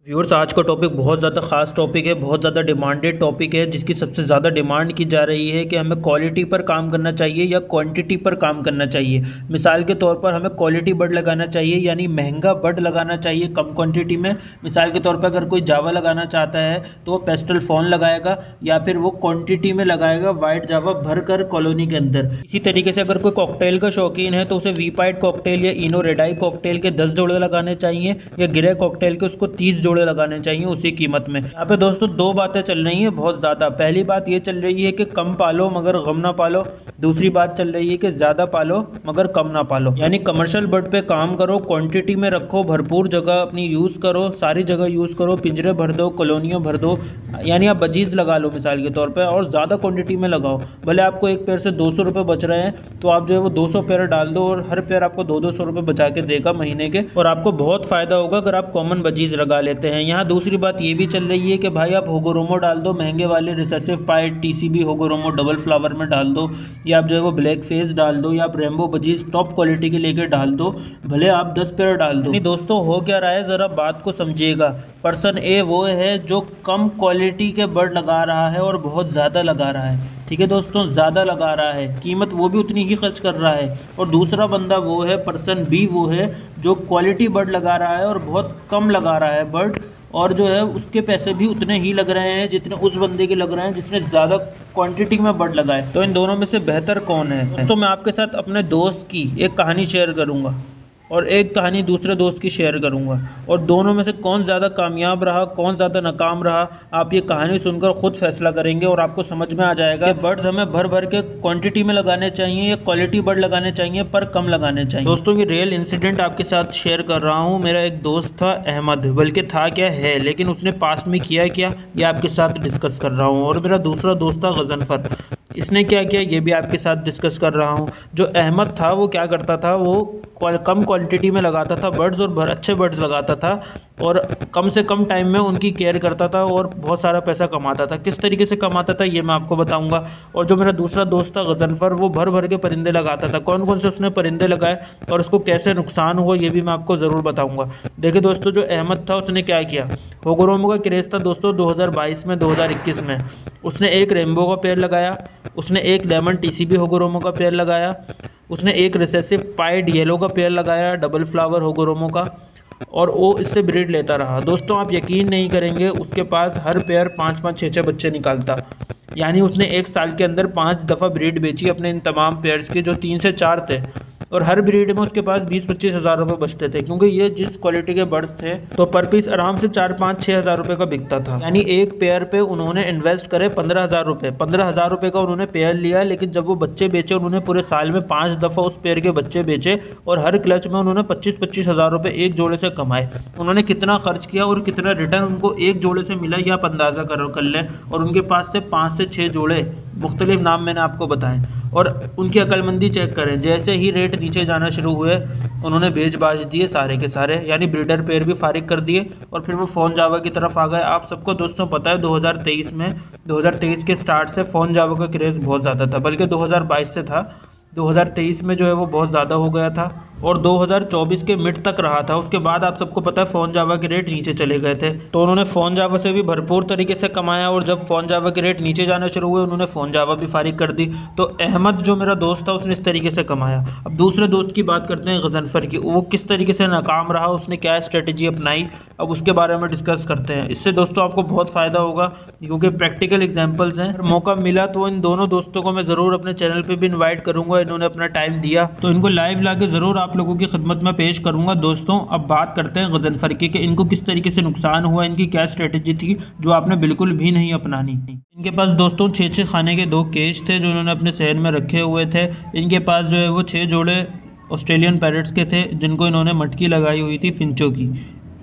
Viewers, आज का topic बहुत ज़्यादा ख़ास टॉपिक है, बहुत ज़्यादा डिमांडेड टॉपिक है, जिसकी सबसे ज़्यादा डिमांड की जा रही है कि हमें क्वालिटी पर काम करना चाहिए या क्वांटिटी पर काम करना चाहिए। मिसाल के तौर पर हमें क्वालिटी बड लगाना चाहिए, यानी महंगा बड लगाना चाहिए कम क्वांटिटी में। मिसाल के तौर पर अगर कोई जावा लगाना चाहता है तो वो पेस्टल फ़ोन लगाएगा या फिर वो क्वान्टिटी में लगाएगा वाइट जावा भर कर कॉलोनी के अंदर। इसी तरीके से अगर कोई कॉकटेल का शौकीन है तो उसे वीपाइट कॉकटेल या इनो रेडाई कॉकटेल के 10 जोड़े लगाने चाहिए या गिरे कॉकटेल के उसको 30 जोड़े लगाने चाहिए उसी कीमत में। यहाँ पे दोस्तों दो बातें चल रही हैं बहुत ज़्यादा। पहली बात ये चल रही है कि कम पालो मगर गम ना पालो। दूसरी बात चल रही है कि ज़्यादा पालो मगर कम ना पालो, यानी कमर्शियल बर्ड पे काम करो, क्वांटिटी में रखो, भरपूर जगह अपनी यूज़ करो, सारी जगह यूज़ करो, पिंजरे भर दो, कॉलोनियाँ भर दो, यानी आप बजीज लगा लो मिसाल के तौर पर, और ज़्यादा क्वान्टिटी में लगाओ। भले आपको एक पेड़ से 200 रुपये बच रहे हैं तो आप जो है वो 200 पेड़ डाल दो और हर पेड़ आपको 200 रुपये बचा के देगा महीने के, और आपको बहुत फ़ायदा होगा अगर आप कॉमन बजीज लगा लेते हैं। यहाँ दूसरी बात ये भी चल रही है कि भाई आप होगोरोमो डाल दो, महंगे वाले रिसेसिव पाइट टीसीबी होगोरोमो डबल फ्लावर में डाल दो, या आप जो है वो ब्लैक फेस डाल दो, या आप रेम्बो बजीज टॉप क्वालिटी के लेके डाल दो, भले आप 10 पेड़ डाल दो। नहीं दोस्तों, हो क्या रहा है ज़रा बात को समझिएगा। पर्सन ए वो है जो कम क्वालिटी के बर्ड लगा रहा है और बहुत ज़्यादा लगा रहा है, ठीक है दोस्तों, ज़्यादा लगा रहा है, कीमत वो भी उतनी ही खर्च कर रहा है। और दूसरा बंदा वो है, पर्सन बी वो है जो क्वालिटी बर्ड लगा रहा है और बहुत कम लगा रहा है बर्ड, और जो है उसके पैसे भी उतने ही लग रहे हैं जितने उस बंदे के लग रहे हैं जिसने ज़्यादा क्वांटिटी में बर्ड लगाए। तो इन दोनों में से बेहतर कौन है? तो मैं आपके साथ अपने दोस्त की एक कहानी शेयर करूँगा और एक कहानी दूसरे दोस्त की शेयर करूंगा, और दोनों में से कौन ज़्यादा कामयाब रहा, कौन ज़्यादा नाकाम रहा, आप ये कहानी सुनकर खुद फैसला करेंगे और आपको समझ में आ जाएगा कि बर्ड्स हमें भर भर के क्वांटिटी में लगाने चाहिए या क्वालिटी बर्ड लगाने चाहिए पर कम लगाने चाहिए। दोस्तों, ये रियल इंसिडेंट आपके साथ शेयर कर रहा हूँ। मेरा एक दोस्त था अहमद, बल्कि था क्या है, लेकिन उसने पास्ट में किया क्या ये आपके साथ डिस्कस कर रहा हूँ। और मेरा दूसरा दोस्त था गजनफर, इसने क्या किया ये भी आपके साथ डिस्कस कर रहा हूँ। जो अहमद था वो क्या करता था, वो कम क्वांटिटी में लगाता था बर्ड्स और अच्छे बर्ड्स लगाता था और कम से कम टाइम में उनकी केयर करता था और बहुत सारा पैसा कमाता था। किस तरीके से कमाता था ये मैं आपको बताऊंगा। और जो मेरा दूसरा दोस्त था गजनफर, वो भर भर के परिंदे लगाता था। कौन कौन से उसने परिंदे लगाए और उसको कैसे नुकसान हुआ ये भी मैं आपको ज़रूर बताऊँगा। देखिए दोस्तों, जो अहमद था उसने क्या किया, होगोरोमो का क्रेज़ था दोस्तों 2022 में 2021 में। उसने एक रेनबो का पेड़ लगाया, उसने एक लेमन टीसीबी होगोरोमो का पेड़ लगाया, उसने एक रिसेसिव पाइड येलो का पेड़ लगाया डबल फ्लावर होगोरोमो का, और वो इससे ब्रीड लेता रहा। दोस्तों आप यकीन नहीं करेंगे, उसके पास हर पेयर 5-5, 6-6 बच्चे निकालता। यानी उसने एक साल के अंदर 5 दफ़ा ब्रीड बेची अपने इन तमाम पेयर्स की जो 3 से 4 थे, और हर ब्रीड में उसके पास 20-25 हज़ार रुपये बचते थे, क्योंकि ये जिस क्वालिटी के बर्ड्स थे तो पर पीस आराम से 4-5-6 हज़ार रुपये का बिकता था। यानी एक पेयर पे उन्होंने इन्वेस्ट करे 15,000 रुपये, 15,000 रुपये का उन्होंने पेयर लिया, लेकिन जब वो बच्चे बेचे उन्होंने पूरे साल में 5 दफ़ा उस पेयर के बच्चे बेचे और हर क्लच में उन्होंने 25-25 हज़ार रुपये एक जोड़े से कमाए। उन्होंने कितना खर्च किया और कितना रिटर्न उनको एक जोड़े से मिला ये आप अंदाज़ा कर लें। और उनके पास थे 5 से 6 जोड़े, मुख्तलिफ नाम मैंने आपको बताएं, और उनकी अक्लमंदी चेक करें। जैसे ही रेट नीचे जाना शुरू हुए उन्होंने बेच बाज दिए सारे के सारे, यानी ब्रीडर पेयर भी फारिग कर दिए और फिर वो फ़ोन जावा की तरफ आ गए। आप सबको दोस्तों पता है 2023 के स्टार्ट से फ़ोन जावा का क्रेज़ बहुत ज़्यादा था, बल्कि 2022 से था। 2023 में जो है वो बहुत ज़्यादा हो गया था और 2024 के मिड तक रहा था। उसके बाद आप सबको पता है फ़ोन जावा के रेट नीचे चले गए थे, तो उन्होंने फ़ोन जावा से भी भरपूर तरीके से कमाया, और जब फ़ोन जावा के रेट नीचे जाना शुरू हुए उन्होंने फ़ोन जावा भी फारिग कर दी। तो अहमद जो मेरा दोस्त था उसने इस तरीके से कमाया। अब दूसरे दोस्त की बात करते हैं गजनफर की, वो किस तरीके से नाकाम रहा, उसने क्या स्ट्रेटजी अपनाई, अब उसके बारे में डिस्कस करते हैं। इससे दोस्तों आपको बहुत फ़ायदा होगा क्योंकि प्रैक्टिकल एग्जाम्पल्स हैं। मौका मिला तो इन दोनों दोस्तों को मैं ज़रूर अपने चैनल पर भी इन्वाइट करूँगा। इन्होंने अपना टाइम दिया तो इनको लाइव ला के ज़रूर आप लोगों की खिदमत में पेश करूंगा। दोस्तों अब बात करते हैं गजनफर की कि इनको किस तरीके से नुकसान हुआ, इनकी क्या स्ट्रेटजी थी जो आपने बिल्कुल भी नहीं अपनानी। इनके पास दोस्तों 6-6 खाने के 2 केज थे जो इन्होंने अपने शहर में रखे हुए थे। इनके पास जो है वो 6 जोड़े ऑस्ट्रेलियन पैरेट्स के थे जिनको इन्होंने मटकी लगाई हुई थी फिंचों की।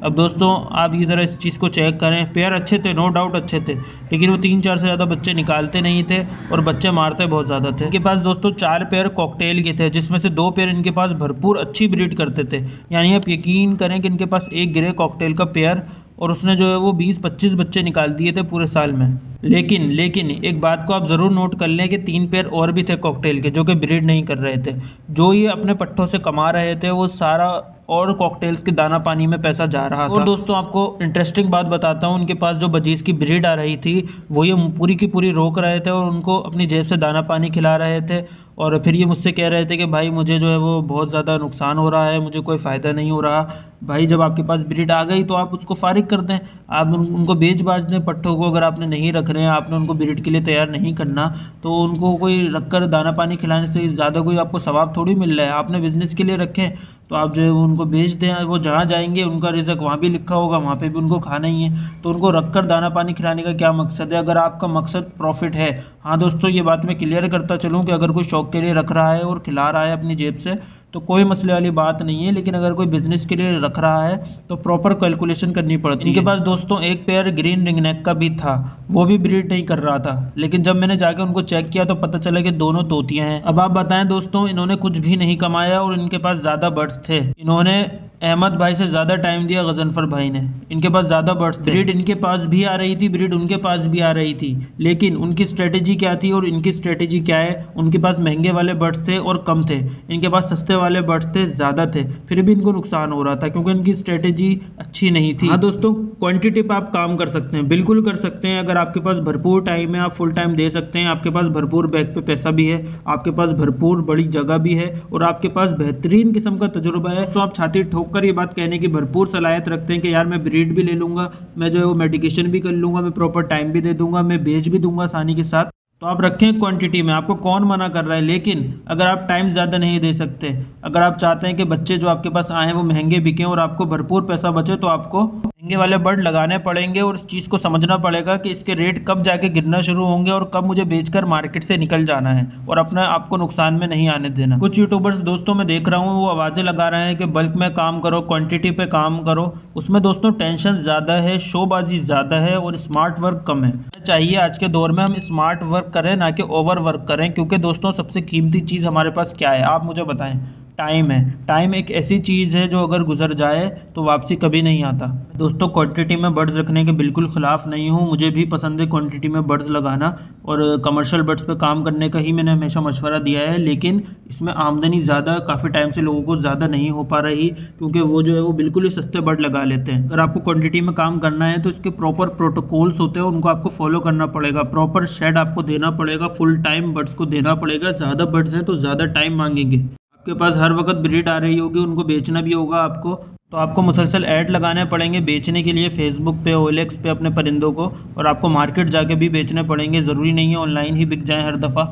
अब दोस्तों आप ये ज़रा इस चीज़ को चेक करें, पेयर अच्छे थे, नो डाउट अच्छे थे, लेकिन वो 3-4 से ज़्यादा बच्चे निकालते नहीं थे और बच्चे मारते बहुत ज़्यादा थे। इनके पास दोस्तों 4 पेयर कॉकटेल के थे, जिसमें से 2 पेयर इनके पास भरपूर अच्छी ब्रीड करते थे। यानी आप यकीन करें कि इनके पास एक ग्रे कॉकटेल का पेयर, और उसने जो है वो 20-25 बच्चे निकाल दिए थे पूरे साल में। लेकिन एक बात को आप ज़रूर नोट कर लें कि 3 पेयर और भी थे कॉकटेल के जो कि ब्रीड नहीं कर रहे थे। जो ये अपने पट्टों से कमा रहे थे वो सारा और कॉकटेल्स के दाना पानी में पैसा जा रहा था। और दोस्तों आपको इंटरेस्टिंग बात बताता हूँ, उनके पास जो बजीज़ की ब्रीड आ रही थी वो ये पूरी की पूरी रोक रहे थे और उनको अपनी जेब से दाना पानी खिला रहे थे। और फिर ये मुझसे कह रहे थे कि भाई मुझे जो है वो बहुत ज़्यादा नुकसान हो रहा है, मुझे कोई फ़ायदा नहीं हो रहा। भाई जब आपके पास ब्रीड आ गई तो आप उसको फारिग कर दें, आप उनको बेच बाज दें पट्ठों को। अगर आपने नहीं रख रहे हैं, आपने उनको ब्रीड के लिए तैयार नहीं करना, तो उनको कोई रख कर दाना पानी खिलाने से ज़्यादा कोई आपको सवाब थोड़ी मिल रहा है। आपने बिज़नेस के लिए रखें तो आप जो है वो उनको बेच दें, वो जहाँ जाएंगे उनका रिज़्क वहाँ भी लिखा होगा, वहाँ पे भी उनको खाना ही है। तो उनको रख कर दाना पानी खिलाने का क्या मकसद है, अगर आपका मकसद प्रॉफिट है। हाँ दोस्तों, ये बात मैं क्लियर करता चलूँ कि अगर कोई शौक़ के लिए रख रहा है और खिला रहा है अपनी जेब से तो कोई मसले वाली बात नहीं है, लेकिन अगर कोई बिज़नेस के लिए रख रहा है तो प्रॉपर कैलकुलेशन करनी पड़ती है। इनके पास दोस्तों एक पेयर ग्रीन रिंगनेक का भी था, वो भी ब्रीड नहीं कर रहा था, लेकिन जब मैंने जाकर उनको चेक किया तो पता चला कि दोनों तोतियां हैं। अब आप बताएं दोस्तों, इन्होंने कुछ भी नहीं कमाया और इनके पास ज़्यादा बर्ड्स थे। इन्होंने अहमद भाई से ज़्यादा टाइम दिया गजनफर भाई ने, इनके पास ज़्यादा बर्ड्स थे। ब्रीड इनके पास भी आ रही थी, ब्रीड उनके पास भी आ रही थी, लेकिन उनकी स्ट्रेटेजी क्या थी और इनकी स्ट्रेटेजी क्या है। उनके पास महंगे वाले बर्ड्स थे और कम थे, इनके पास सस्ते वाले बर्ड्स थे, ज़्यादा थे, फिर भी इनको नुकसान हो रहा था क्योंकि इनकी स्ट्रेटेजी अच्छी नहीं थी। हाँ दोस्तों, क्वांटिटी पे आप काम कर सकते हैं, बिल्कुल कर सकते हैं। अगर आपके पास भरपूर टाइम है, आप फुल टाइम दे सकते हैं, आपके पास भरपूर बैग पे पैसा भी है, आपके पास भरपूर बड़ी जगह भी है और आपके पास बेहतरीन किस्म का तजुर्बा है, तो आप छाती ठोक कर ये बात कहने की भरपूर सलाहियत रखते हैं कि यार मैं ब्रीड भी ले लूँगा, मैं जो है वो मेडिकेशन भी कर लूँगा, मैं प्रॉपर टाइम भी दे दूँगा, मैं बेच भी दूँगा आसानी के साथ। तो आप रखें क्वांटिटी में, आपको कौन मना कर रहा है। लेकिन अगर आप टाइम ज़्यादा नहीं दे सकते, अगर आप चाहते हैं कि बच्चे जो आपके पास आए हैं वो महंगे बिकें और आपको भरपूर पैसा बचे, तो आपको महंगे वाले बर्ड लगाने पड़ेंगे और इस चीज़ को समझना पड़ेगा कि इसके रेट कब जाके गिरना शुरू होंगे और कब मुझे बेचकर मार्केट से निकल जाना है और अपना आपको नुकसान में नहीं आने देना। कुछ यूट्यूबर्स दोस्तों मैं देख रहा हूँ वो आवाज़ें लगा रहे हैं कि बल्क में काम करो, क्वांटिटी पे काम करो। उसमें दोस्तों टेंशन ज़्यादा है, शोबाजी ज़्यादा है और स्मार्ट वर्क कम है। चाहिए आज के दौर में हम स्मार्ट वर्क करें, ना कि ओवर वर्क करें, क्योंकि दोस्तों सबसे कीमती चीज़ हमारे पास क्या है आप मुझे बताएं। टाइम है। टाइम एक ऐसी चीज़ है जो अगर गुजर जाए तो वापसी कभी नहीं आता। दोस्तों क्वांटिटी में बर्ड्स रखने के बिल्कुल ख़िलाफ़ नहीं हूँ, मुझे भी पसंद है क्वांटिटी में बर्ड्स लगाना और कमर्शियल बर्ड्स पे काम करने का ही मैंने हमेशा मशवरा दिया है। लेकिन इसमें आमदनी ज़्यादा काफ़ी टाइम से लोगों को ज़्यादा नहीं हो पा रही, क्योंकि वो जो है वो बिल्कुल ही सस्ते बर्ड लगा लेते हैं। अगर आपको क्वान्टिटी में काम करना है तो इसके प्रॉपर प्रोटोकॉल्स होते हैं, उनको आपको फॉलो करना पड़ेगा, प्रॉपर शेड आपको देना पड़ेगा, फुल टाइम बर्ड्स को देना पड़ेगा। ज़्यादा बर्ड्स हैं तो ज़्यादा टाइम मांगेंगे, आपके पास हर वक्त ब्रीड आ रही होगी, उनको बेचना भी होगा आपको, तो आपको मुसलसल ऐड लगाने पड़ेंगे बेचने के लिए फेसबुक पे, OLX पे अपने परिंदों को, और आपको मार्केट जाके भी बेचने पड़ेंगे। ज़रूरी नहीं है ऑनलाइन ही बिक जाएं हर दफ़ा।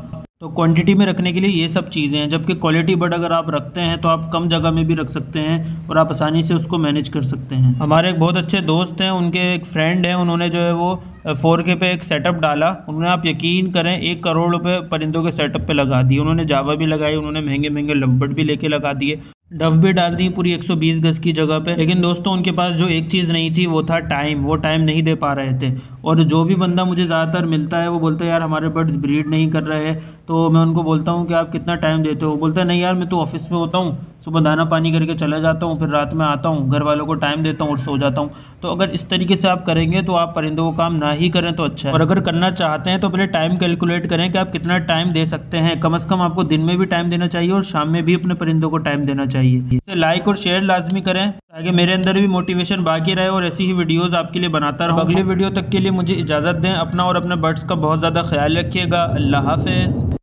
तो क्वांटिटी में रखने के लिए ये सब चीज़ें हैं, जबकि क्वालिटी बर्ड अगर आप रखते हैं तो आप कम जगह में भी रख सकते हैं और आप आसानी से उसको मैनेज कर सकते हैं। हमारे एक बहुत अच्छे दोस्त हैं, उनके एक फ्रेंड हैं, उन्होंने जो है वो 4K पे एक सेटअप डाला। उन्होंने, आप यकीन करें, 1 करोड़ रुपए परिंदों के सेटअप पे लगा दिए। उन्होंने जावा भी लगाई, उन्होंने महंगे महंगे लवबर्ड भी लेके लगा दिए, डव भी डाल दी पूरी 120 गज की जगह पे। लेकिन दोस्तों उनके पास जो एक चीज़ नहीं थी वो था टाइम। वो टाइम नहीं दे पा रहे थे। और जो भी बंदा मुझे ज़्यादातर मिलता है वो बोलता है यार हमारे बर्ड्स ब्रीड नहीं कर रहे हैं। तो मैं उनको बोलता हूँ कि आप कितना टाइम देते हो। वो बोलता है नहीं यार मैं तो ऑफिस में होता हूँ, सुबह दाना पानी करके चला जाता हूँ, फिर रात में आता हूँ, घर वालों को टाइम देता हूँ और सो जाता हूँ। तो अगर इस तरीके से आप करेंगे तो आप परिंदों को काम ना ही करें तो अच्छा है। और अगर करना चाहते हैं तो पहले टाइम कैलकुलेट करें कि आप कितना टाइम दे सकते हैं। कम से कम आपको दिन में भी टाइम देना चाहिए और शाम में भी अपने परिंदों को टाइम देना चाहिए। इसे लाइक और शेयर लाजमी करें ताकि मेरे अंदर भी मोटिवेशन बाकी रहे और ऐसी ही वीडियोस आपके लिए बनाता रहूं। अगली वीडियो तक के लिए मुझे इजाज़त दें। अपना और अपने बर्ड्स का बहुत ज़्यादा ख्याल रखिएगा। अल्लाह हाफिज़।